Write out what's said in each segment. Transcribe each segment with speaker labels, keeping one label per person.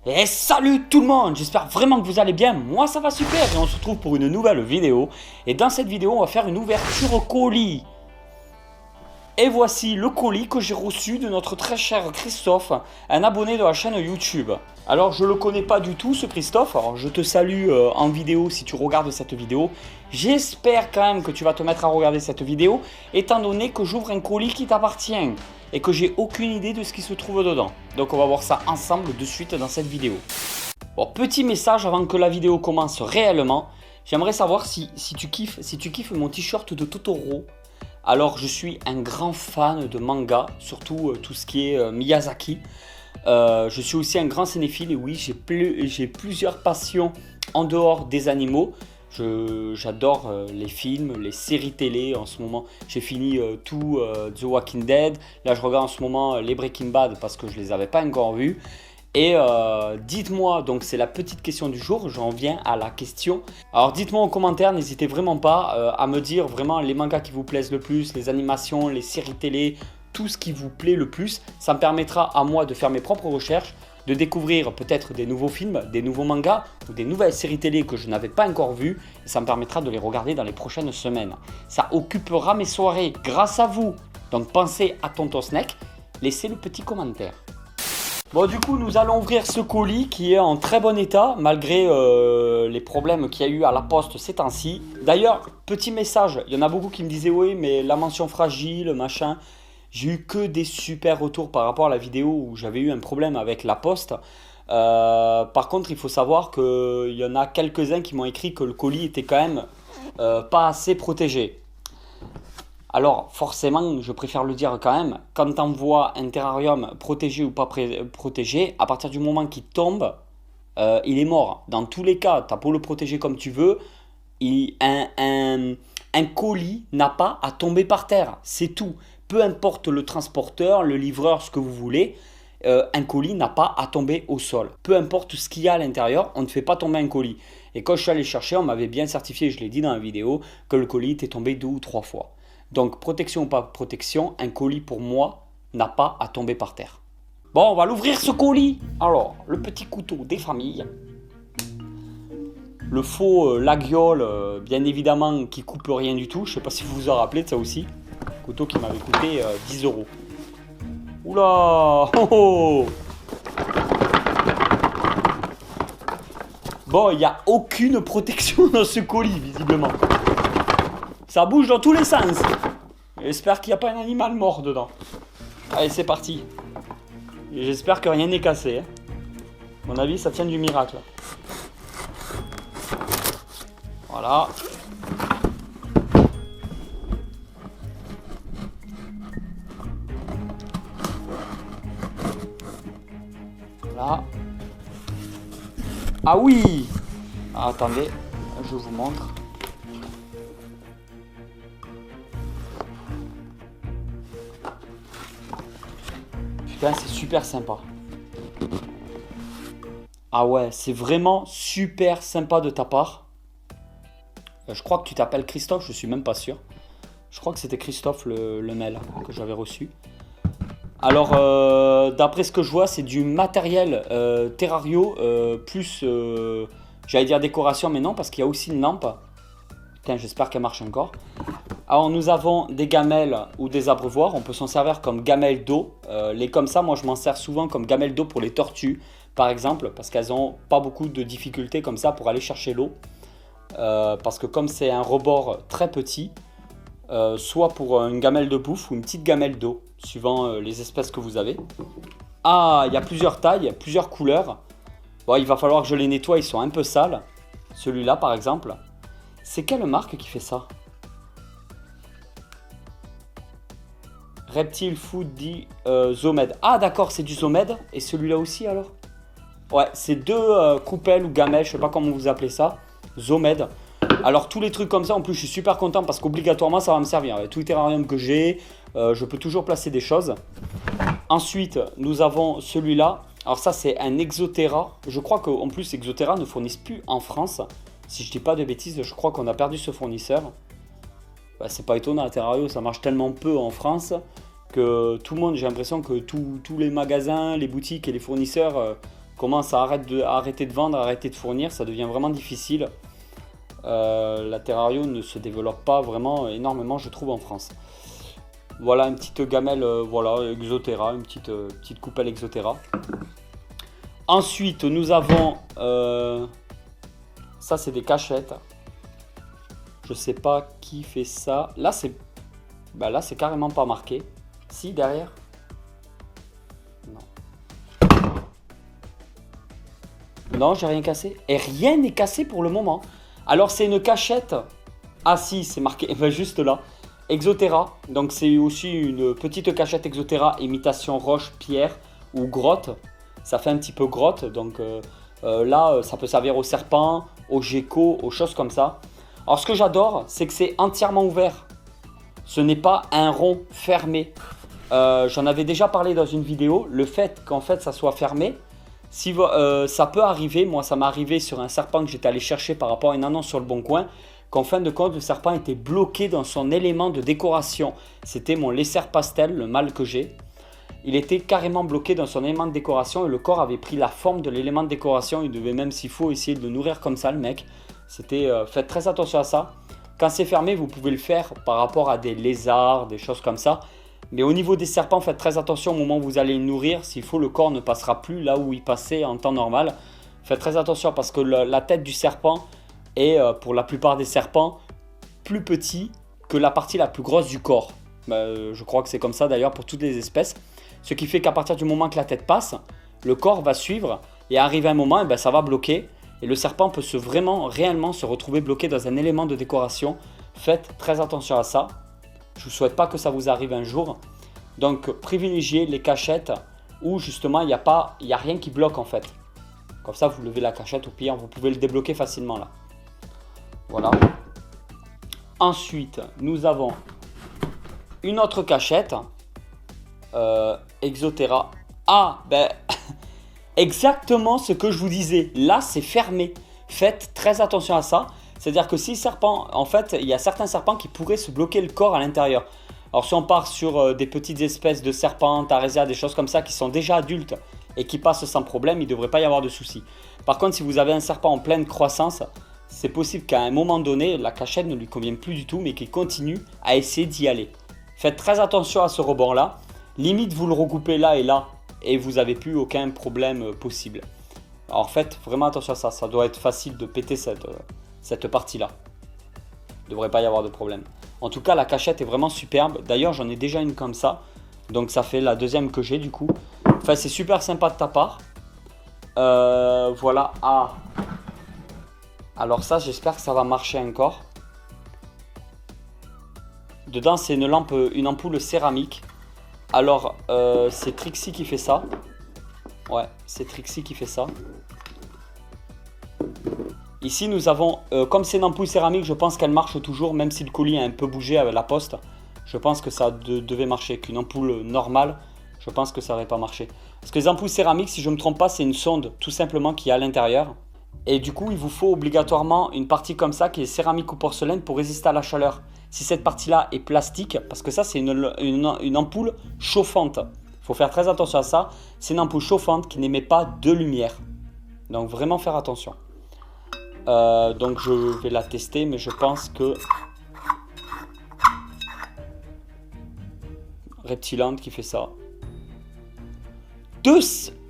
Speaker 1: Et salut tout le monde, j'espère vraiment que vous allez bien, moi ça va super et on se retrouve pour une nouvelle vidéo. Et dans cette vidéo on va faire une ouverture colis. Et voici le colis que j'ai reçu de notre très cher Christophe, un abonné de la chaîne YouTube. Alors je le connais pas du tout ce Christophe, alors je te salue en vidéo si tu regardes cette vidéo. J'espère quand même que tu vas te mettre à regarder cette vidéo, étant donné que j'ouvre un colis qui t'appartient et que j'ai aucune idée de ce qui se trouve dedans. Donc on va voir ça ensemble de suite dans cette vidéo. Bon, petit message avant que la vidéo commence réellement, j'aimerais savoir si tu kiffes mon t-shirt de Totoro. Alors je suis un grand fan de manga, surtout tout ce qui est Miyazaki. Je suis aussi un grand cinéphile et oui, j'ai plusieurs passions en dehors des animaux. J'adore les films, les séries télé. En ce moment, j'ai fini tout The Walking Dead. Là, je regarde en ce moment les Breaking Bad parce que je ne les avais pas encore vus. Et dites-moi, donc c'est la petite question du jour, j'en viens à la question. Alors dites-moi en commentaire, n'hésitez vraiment pas à me dire vraiment les mangas qui vous plaisent le plus, les animations, les séries télé, tout ce qui vous plaît le plus. Ça me permettra à moi de faire mes propres recherches, de découvrir peut-être des nouveaux films, des nouveaux mangas ou des nouvelles séries télé que je n'avais pas encore vues. Et ça me permettra de les regarder dans les prochaines semaines. Ça occupera mes soirées grâce à vous. Donc pensez à Tonton Snake, laissez le petit commentaire. Bon, du coup, nous allons ouvrir ce colis qui est en très bon état malgré les problèmes qu'il y a eu à la poste ces temps-ci. D'ailleurs, petit message, il y en a beaucoup qui me disaient oui, mais la mention fragile, machin. J'ai eu que des super retours par rapport à la vidéo où j'avais eu un problème avec la poste. Par contre, il faut savoir qu'il y en a quelques-uns qui m'ont écrit que le colis était quand même pas assez protégé. Alors forcément, je préfère le dire quand même, quand tu envoies un terrarium protégé ou pas protégé, à partir du moment qu'il tombe, il est mort. Dans tous les cas, tu as beau le protéger comme tu veux, un colis n'a pas à tomber par terre, c'est tout. Peu importe le transporteur, le livreur, ce que vous voulez, un colis n'a pas à tomber au sol. Peu importe ce qu'il y a à l'intérieur, on ne fait pas tomber un colis. Et quand je suis allé chercher, on m'avait bien certifié, je l'ai dit dans la vidéo, que le colis était tombé 2 ou 3 fois. Donc protection ou pas protection, un colis pour moi n'a pas à tomber par terre. Bon, on va l'ouvrir ce colis. Alors, le petit couteau des familles. Le faux laguiole, bien évidemment, qui coupe rien du tout. Je ne sais pas si vous vous en rappelez de ça aussi. Couteau qui m'avait coûté 10 €. Oula, oh, oh. Bon, il n'y a aucune protection dans ce colis, visiblement. Ça bouge dans tous les sens. J'espère qu'il n'y a pas un animal mort dedans. Allez, c'est parti. J'espère que rien n'est cassé. Hein. À mon avis, ça tient du miracle. Voilà. Voilà. Ah oui! Ah, attendez, je vous montre. Putain, c'est super sympa. Ah ouais, c'est vraiment super sympa de ta part. Je crois que tu t'appelles Christophe, je suis même pas sûr. Je crois que c'était Christophe le mail que j'avais reçu. Alors, d'après ce que je vois, c'est du matériel Terrario plus, j'allais dire décoration, mais non, parce qu'il y a aussi une lampe. Putain, j'espère qu'elle marche encore. Alors, nous avons des gamelles ou des abreuvoirs. On peut s'en servir comme gamelles d'eau. Les comme ça, moi, je m'en sers souvent comme gamelles d'eau pour les tortues, par exemple, parce qu'elles n'ont pas beaucoup de difficultés comme ça pour aller chercher l'eau. Parce que comme c'est un rebord très petit, soit pour une gamelle de bouffe ou une petite gamelle d'eau, suivant les espèces que vous avez. Ah, il y a plusieurs tailles, plusieurs couleurs. Bon, il va falloir que je les nettoie, ils sont un peu sales. Celui-là, par exemple. C'est quelle marque qui fait ça? Reptile Food dit Zomed. Ah, d'accord, c'est du Zomed. Et celui-là aussi, alors? Ouais, c'est deux coupelles ou gamelles, je sais pas comment vous appelez ça. Zomed. Alors tous les trucs comme ça, en plus je suis super content parce qu'obligatoirement ça va me servir. Avec tous les terrariums que j'ai, je peux toujours placer des choses. Ensuite, nous avons celui-là. Alors ça c'est un Exoterra. Je crois qu'en plus Exoterra ne fournissent plus en France. Si je dis pas de bêtises, je crois qu'on a perdu ce fournisseur. Bah, c'est pas étonnant, Terrario ça marche tellement peu en France que tout le monde, j'ai l'impression que tous les magasins, les boutiques et les fournisseurs commence à arrêter de vendre, arrêter de fournir, ça devient vraiment difficile. La Terrario ne se développe pas vraiment énormément, je trouve, en France. Voilà une petite gamelle, voilà, Exoterra, une petite coupelle Exoterra. Ensuite, nous avons, ça c'est des cachettes. Je sais pas qui fait ça. Là c'est carrément pas marqué. Si, derrière. Non. Non, j'ai rien cassé. Et rien n'est cassé pour le moment. Alors c'est une cachette. Ah si, c'est marqué, ben, juste là. Exoterra. Donc c'est aussi une petite cachette Exoterra, imitation roche, pierre ou grotte. Ça fait un petit peu grotte. Donc là, ça peut servir aux serpents, aux geckos, aux choses comme ça. Alors ce que j'adore, c'est que c'est entièrement ouvert. Ce n'est pas un rond fermé. J'en avais déjà parlé dans une vidéo. Le fait qu'en fait ça soit fermé, si, ça peut arriver. Moi ça m'est arrivé sur un serpent que j'étais allé chercher par rapport à une annonce sur le Bon Coin, qu'en fin de compte le serpent était bloqué dans son élément de décoration. C'était mon lesser pastel, le mâle que j'ai. Il était carrément bloqué dans son élément de décoration et le corps avait pris la forme de l'élément de décoration. Il devait même, s'il faut, essayer de le nourrir comme ça, le mec. C'était, faites très attention à ça. Quand c'est fermé, vous pouvez le faire par rapport à des lézards, des choses comme ça. Mais au niveau des serpents, faites très attention au moment où vous allez le nourrir. S'il faut, le corps ne passera plus là où il passait en temps normal. Faites très attention parce que la tête du serpent est, pour la plupart des serpents, plus petit que la partie la plus grosse du corps. Je crois que c'est comme ça d'ailleurs pour toutes les espèces. Ce qui fait qu'à partir du moment que la tête passe, le corps va suivre et arrive un moment, ça va bloquer. Et le serpent peut réellement se retrouver bloqué dans un élément de décoration. Faites très attention à ça. Je ne vous souhaite pas que ça vous arrive un jour. Donc privilégiez les cachettes où justement il n'y a rien qui bloque en fait. Comme ça vous levez la cachette, au pire vous pouvez le débloquer facilement là. Voilà. Ensuite nous avons une autre cachette. Exoterra. Ah exactement ce que je vous disais. Là c'est fermé. Faites très attention à ça. C'est-à-dire que si serpent, en fait, il y a certains serpents qui pourraient se bloquer le corps à l'intérieur. Alors si on part sur des petites espèces de serpents, tarésia, des choses comme ça qui sont déjà adultes et qui passent sans problème, il ne devrait pas y avoir de soucis. Par contre, si vous avez un serpent en pleine croissance, c'est possible qu'à un moment donné, la cachette ne lui convienne plus du tout, mais qu'il continue à essayer d'y aller. Faites très attention à ce rebord-là. Limite, vous le recoupez là et vous n'avez plus aucun problème possible. Alors faites vraiment attention à ça. Ça doit être facile de péter cette partie-là. Il ne devrait pas y avoir de problème. En tout cas, la cachette est vraiment superbe. D'ailleurs, j'en ai déjà une comme ça. Donc, ça fait la deuxième que j'ai du coup. Enfin, c'est super sympa de ta part. Voilà. Ah. Alors ça, j'espère que ça va marcher encore. Dedans, c'est une ampoule céramique. Alors, c'est Trixie qui fait ça. Ouais, c'est Trixie qui fait ça. Ici, nous avons, comme c'est une ampoule céramique, je pense qu'elle marche toujours, même si le colis a un peu bougé avec la poste. Je pense que ça devait marcher. Qu'une ampoule normale, je pense que ça n'aurait pas marché. Parce que les ampoules céramiques, si je ne me trompe pas, c'est une sonde, tout simplement, qui est à l'intérieur. Et du coup, il vous faut obligatoirement une partie comme ça, qui est céramique ou porcelaine, pour résister à la chaleur. Si cette partie-là est plastique, parce que ça, c'est une ampoule chauffante. Il faut faire très attention à ça. C'est une ampoule chauffante qui n'émet pas de lumière. Donc, vraiment faire attention. Donc je vais la tester, mais je pense que Reptiland qui fait ça.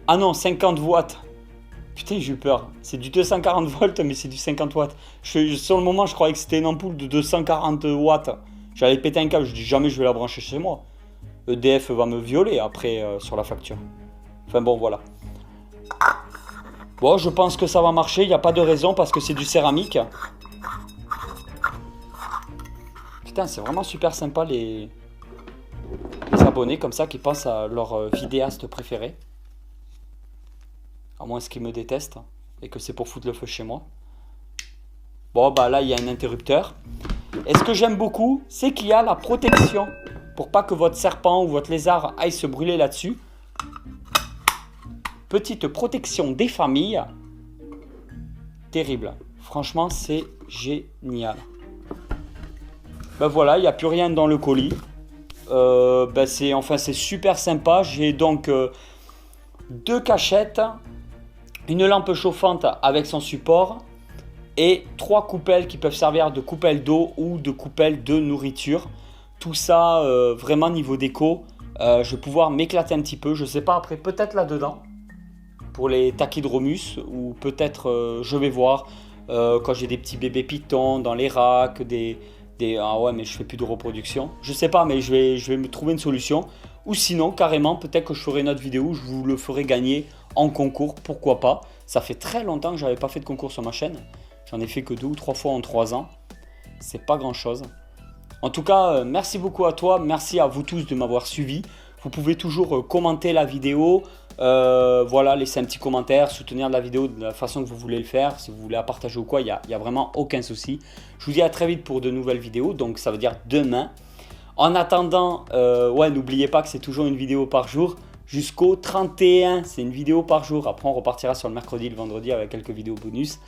Speaker 1: Ah non, 50 watts. Putain, j'ai eu peur. C'est du 240 volts, mais c'est du 50 watts. Sur le moment, je croyais que c'était une ampoule de 240 watts. J'allais péter un câble. Je dis jamais je vais la brancher chez moi. EDF va me violer après sur la facture. Enfin bon, voilà. Bon, je pense que ça va marcher, il n'y a pas de raison parce que c'est du céramique. Putain, c'est vraiment super sympa les abonnés comme ça qui pensent à leur vidéaste préféré. À moins qu'ils me détestent et que c'est pour foutre le feu chez moi. Bon, bah là, il y a un interrupteur. Et ce que j'aime beaucoup, c'est qu'il y a la protection pour pas que votre serpent ou votre lézard aille se brûler là-dessus. Petite protection des familles. Terrible. Franchement, c'est génial. Ben voilà, il n'y a plus rien dans le colis. C'est super sympa. J'ai donc deux cachettes une lampe chauffante avec son support et 3 coupelles qui peuvent servir de coupelles d'eau ou de coupelles de nourriture. Tout ça vraiment niveau déco, je vais pouvoir m'éclater un petit peu. Je sais pas, après peut-être là-dedans pour les tachydromus, ou peut-être je vais voir quand j'ai des petits bébés pitons dans les racks, ah ouais, mais je fais plus de reproduction. Je sais pas, mais je vais me trouver une solution. Ou sinon, carrément, peut-être que je ferai une autre vidéo où je vous le ferai gagner en concours, pourquoi pas. Ça fait très longtemps que j'avais pas fait de concours sur ma chaîne. J'en ai fait que 2 ou 3 fois en 3 ans. C'est pas grand chose. En tout cas, merci beaucoup à toi, merci à vous tous de m'avoir suivi. Vous pouvez toujours commenter la vidéo, voilà, laisser un petit commentaire, soutenir la vidéo de la façon que vous voulez le faire. Si vous voulez la partager ou quoi, il n'y a vraiment aucun souci. Je vous dis à très vite pour de nouvelles vidéos, donc ça veut dire demain. En attendant, ouais, n'oubliez pas que c'est toujours une vidéo par jour. Jusqu'au 31, c'est une vidéo par jour. Après, on repartira sur le mercredi et le vendredi avec quelques vidéos bonus.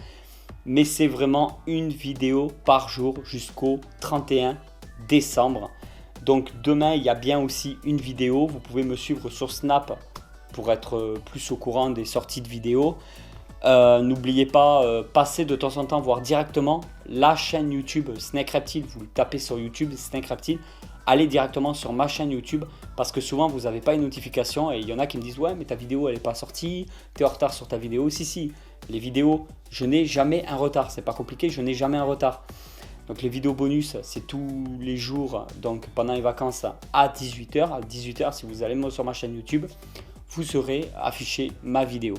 Speaker 1: Mais c'est vraiment une vidéo par jour jusqu'au 31 décembre. Donc demain, il y a bien aussi une vidéo. Vous pouvez me suivre sur Snap pour être plus au courant des sorties de vidéos. N'oubliez pas, passer de temps en temps, voir directement la chaîne YouTube Snake Reptile. Vous le tapez sur YouTube, Snake Reptile. Allez directement sur ma chaîne YouTube parce que souvent vous n'avez pas une notification et il y en a qui me disent ouais mais ta vidéo elle n'est pas sortie, tu es en retard sur ta vidéo. Si, les vidéos, je n'ai jamais un retard, c'est pas compliqué, je n'ai jamais un retard. Donc les vidéos bonus c'est tous les jours, donc pendant les vacances à 18h. À 18h si vous allez sur ma chaîne YouTube, vous serez affiché ma vidéo.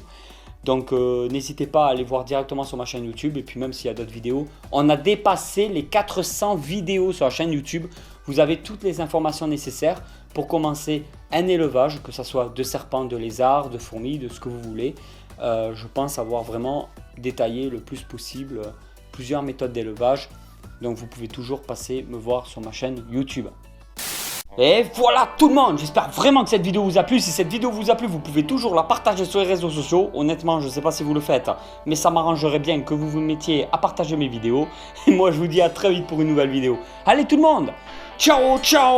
Speaker 1: Donc n'hésitez pas à aller voir directement sur ma chaîne YouTube et puis même s'il y a d'autres vidéos. On a dépassé les 400 vidéos sur la chaîne YouTube. Vous avez toutes les informations nécessaires pour commencer un élevage, que ce soit de serpents, de lézards, de fourmis, de ce que vous voulez. Je pense avoir vraiment détaillé le plus possible plusieurs méthodes d'élevage. Donc vous pouvez toujours passer me voir sur ma chaîne YouTube. Et voilà tout le monde, j'espère vraiment que cette vidéo vous a plu. Si cette vidéo vous a plu, vous pouvez toujours la partager sur les réseaux sociaux. Honnêtement, je ne sais pas si vous le faites, mais ça m'arrangerait bien que vous vous mettiez à partager mes vidéos. Et moi, je vous dis à très vite pour une nouvelle vidéo. Allez tout le monde, ciao ciao.